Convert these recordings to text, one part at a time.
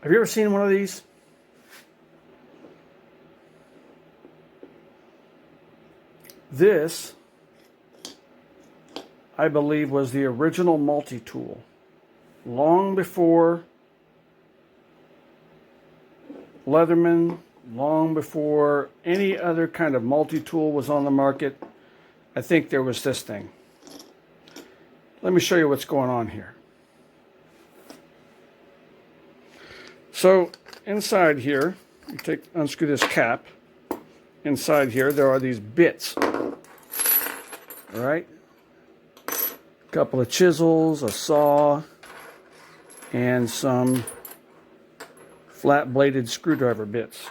Have you ever seen one of these? This, I believe, was the original multi-tool. Long before Leatherman, long before any other kind of multi-tool was on the market, I think there was this thing. Let me show you what's going on here. So inside here, you unscrew this cap. Inside here, there are these bits. All right, a couple of chisels, a saw, and some flat-bladed screwdriver bits.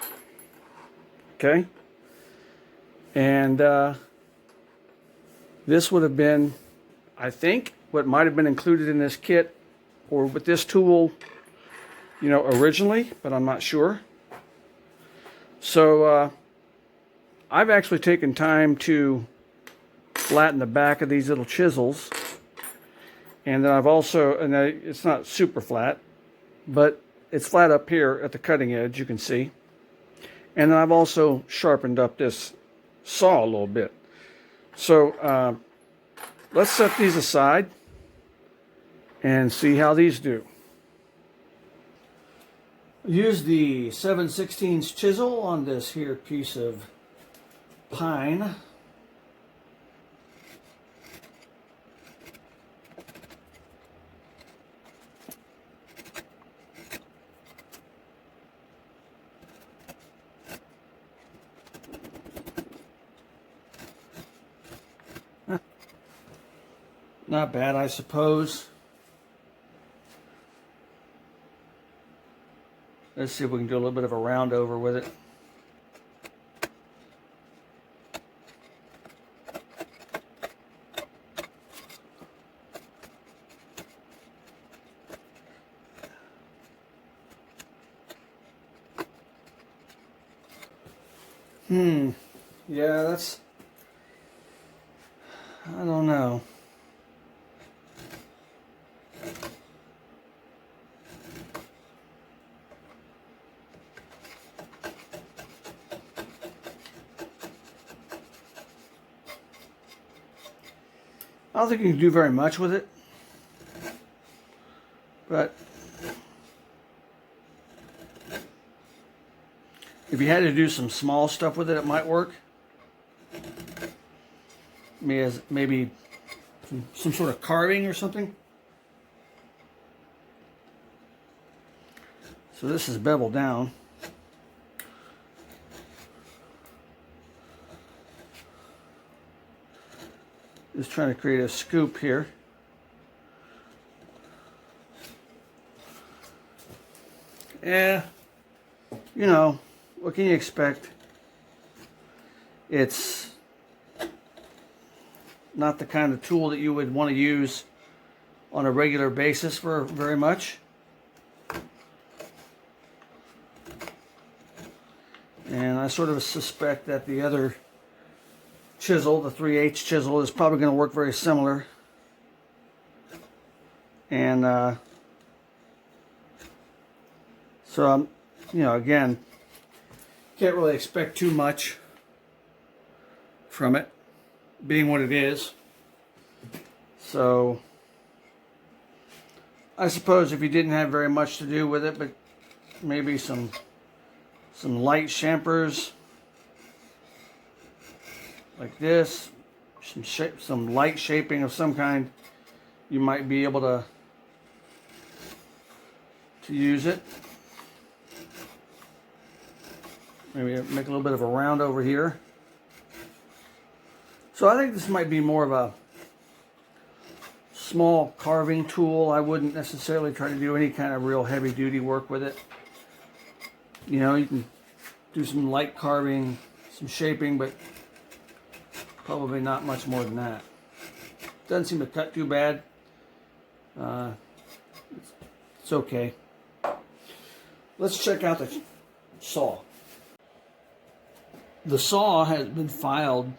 Okay, and this would have been, I think, what might have been included in this kit or with this tool, you know, originally, but I'm not sure. So I've actually taken time to flatten the back of these little chisels, and then I've also, and it's not super flat, but it's flat up here at the cutting edge, you can see. And then I've also sharpened up this saw a little bit. So let's set these aside and see how these do. Use the 7/16 chisel on this here piece of pine. Not bad, I suppose. Let's see if we can do a little bit of a round over with it. Yeah, that's, I don't know. I don't think you can do very much with it, but if you had to do some small stuff with it, it might work. Maybe some sort of carving or something. So this is beveled down. Just trying to create a scoop here. Yeah, you know, what can you expect? It's not the kind of tool that you would want to use on a regular basis for very much. And I sort of suspect that the other chisel, the 3/8 chisel, is probably going to work very similar. And so, you know, again, can't really expect too much from it, being what it is. So I suppose if you didn't have very much to do with it, but maybe some light champers like this, some light shaping of some kind, you might be able to use it. Maybe make a little bit of a round over here. So I think this might be more of a small carving tool. I wouldn't necessarily try to do any kind of real heavy duty work with it. You know, you can do some light carving, some shaping, but probably not much more than that. Doesn't seem to cut too bad. It's okay. Let's check out the saw. The saw has been filed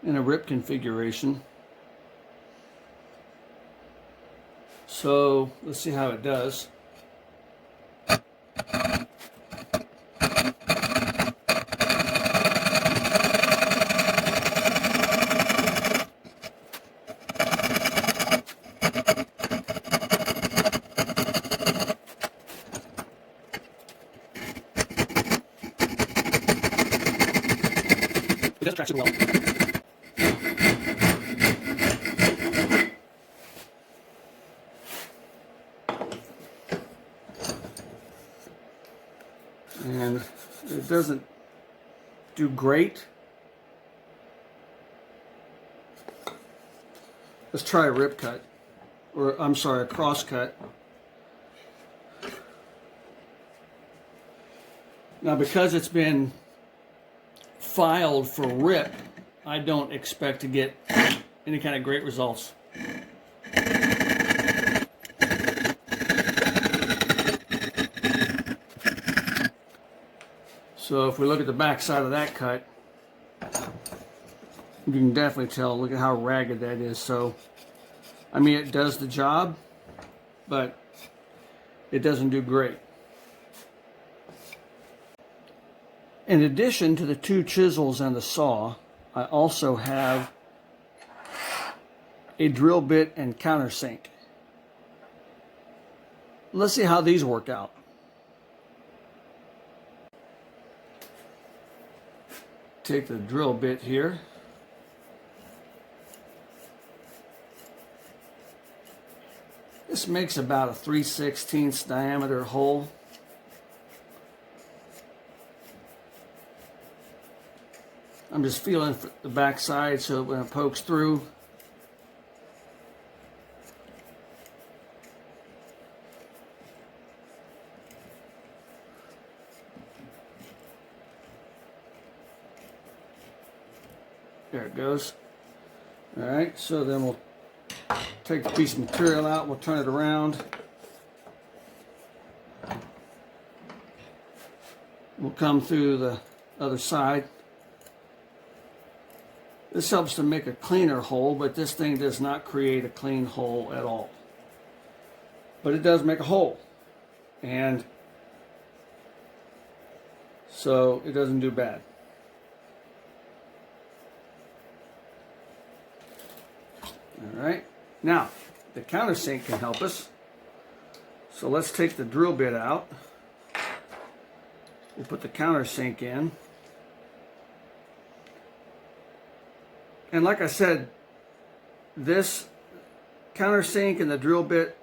in a rip configuration. So let's see how it does. does track super well. And it doesn't do great. Let's try a rip cut, or I'm sorry, a cross cut. Now, because it's been filed for rip, I don't expect to get any kind of great results. So if we look at the back side of that cut, you can definitely tell, look at how ragged that is. So, I mean, it does the job, but it doesn't do great. In addition to the 2 chisels and the saw, I also have a drill bit and countersink. Let's see how these work out. Take the drill bit here. This makes about a 3/16 diameter hole. I'm just feeling the back side so when it pokes through, there it goes. All right, so then we'll take the piece of material out, we'll turn it around. We'll come through the other side. This helps to make a cleaner hole, but this thing does not create a clean hole at all. But it does make a hole. And so it doesn't do bad. All right. Now, the countersink can help us. So let's take the drill bit out. We'll put the countersink in. And like I said, this countersink and the drill bit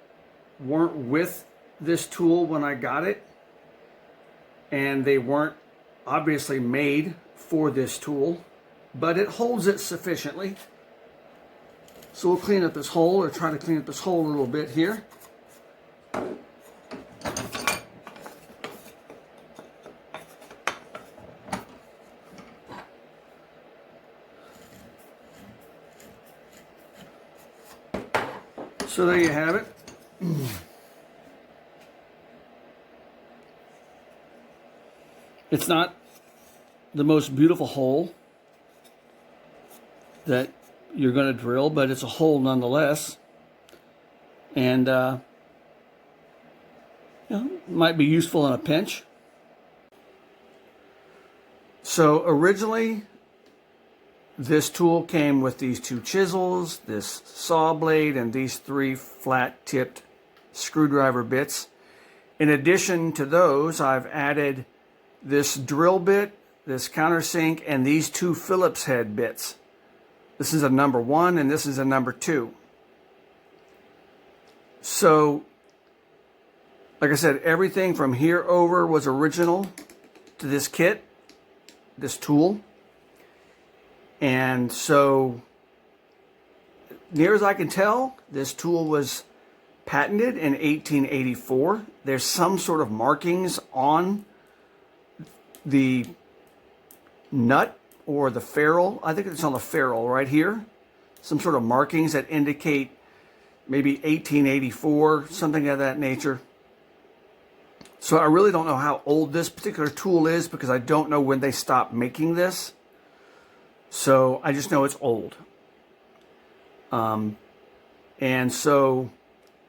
weren't with this tool when I got it. And they weren't obviously made for this tool, but it holds it sufficiently. So we'll clean up this hole, or try to clean up this hole a little bit here. So there you have it. It's not the most beautiful hole that you're going to drill, but it's a hole nonetheless. And you know, might be useful in a pinch. So originally, this tool came with these 2 chisels, this saw blade, and these 3 flat-tipped screwdriver bits. In addition to those, I've added this drill bit, this countersink, and these 2 Phillips head bits. This is a number 1 and this is a number 2. So, like I said, everything from here over was original to this kit, this tool. And so, near as I can tell, this tool was patented in 1884. There's some sort of markings on the nut or the ferrule. I think it's on the ferrule right here. Some sort of markings that indicate maybe 1884, something of that nature. So I really don't know how old this particular tool is because I don't know when they stopped making this. So I just know it's old. And so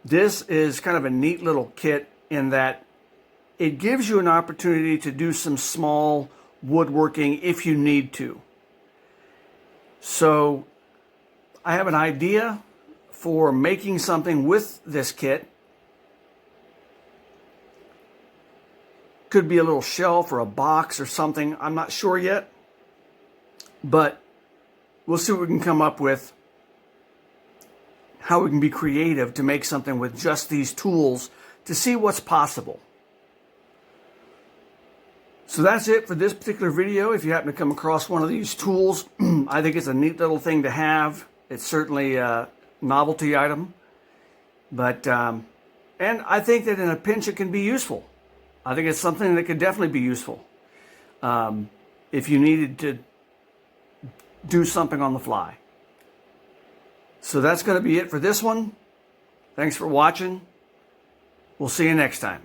this is kind of a neat little kit in that it gives you an opportunity to do some small woodworking if you need to. So I have an idea for making something with this kit. Could be a little shelf or a box or something. I'm not sure yet. But we'll see what we can come up with, how we can be creative to make something with just these tools to see what's possible. So that's it for this particular video. If you happen to come across one of these tools, I think it's a neat little thing to have. It's certainly a novelty item. But, and I think that in a pinch it can be useful. I think it's something that could definitely be useful if you needed to do something on the fly. So that's going to be it for this one. Thanks for watching. We'll see you next time.